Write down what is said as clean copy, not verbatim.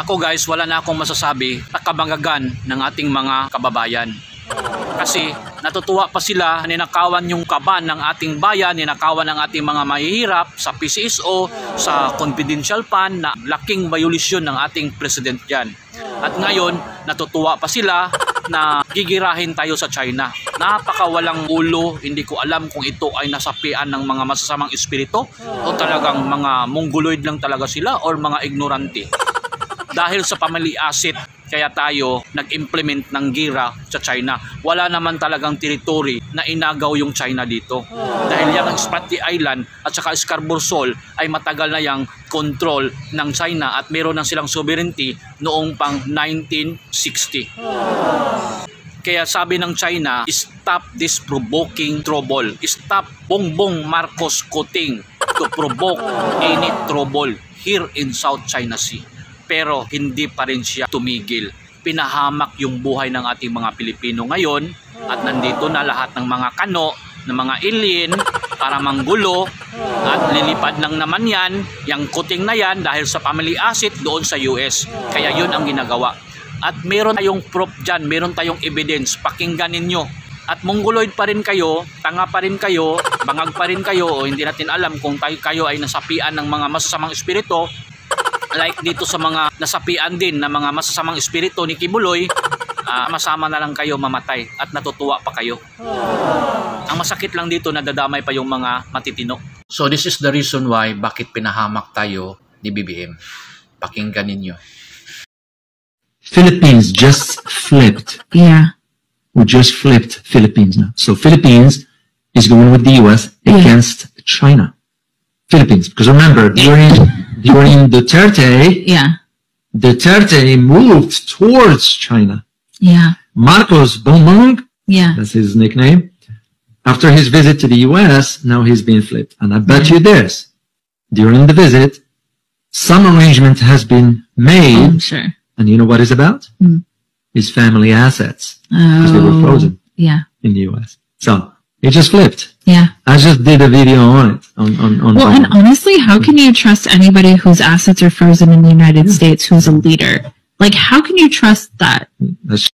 Ako guys, wala na akong masasabi na kabanggagan ng ating mga kababayan. Kasi natutuwa pa sila, ninakawan yung kaban ng ating bayan, ninakawan ng ating mga mahihirap sa PCSO, sa confidential fund na laking violasyon ng ating president yan. At ngayon, natutuwa pa sila na gigirahin tayo sa China. Napakawalang ulo, hindi ko alam kung ito ay nasapian ng mga masasamang espiritu o talagang mga mongoloid lang talaga sila or mga ignorante. Dahil sa family asset, kaya tayo nag-implement ng gira sa China. Wala naman talagang territory na inagaw yung China dito. Dahil yan ang Spratly Island at saka Scarborough Shoal ay matagal na yung control ng China at meron ng silang sovereignty noong pang 1960. Kaya sabi ng China, stop this provoking trouble. Stop Bongbong Marcos quoting to provoke any trouble here in South China Sea. Pero hindi pa rin siya tumigil. Pinahamak yung buhay ng ating mga Pilipino ngayon at nandito na lahat ng mga kano, ng mga alien para manggulo at lilipad lang naman yan, yung kuting na yan dahil sa family asset doon sa US. Kaya yun ang ginagawa. At meron tayong proof dyan, meron tayong evidence, pakinggan ninyo. At mongoloid pa rin kayo, tanga pa rin kayo, bangag pa rin kayo, o hindi natin alam kung kayo ay nasapian ng mga masasamang espiritu. Like dito sa mga nasapian din na mga masasamang espiritu ni Kibuloy, masama na lang kayo mamatay at natutuwa pa kayo. Ang masakit lang dito, nadadamay pa yung mga matitino. So this is the reason why bakit pinahamak tayo ni BBM. Pakinggan ninyo. Philippines just flipped. Yeah. We just flipped Philippines now. So Philippines is going with the US against China. Philippines, because remember, during Duterte, Duterte moved towards China. Yeah. Marcos Bongbong, that's his nickname. After his visit to the US, now he's being flipped. And I bet you this, during the visit, some arrangement has been made. Oh, sure. And you know what it's about? His family assets. Because they were frozen in the US. So, it just flipped. Yeah. I just did a video on it. Well, and honestly, how can you trust anybody whose assets are frozen in the United States who's a leader? Like, how can you trust that? That's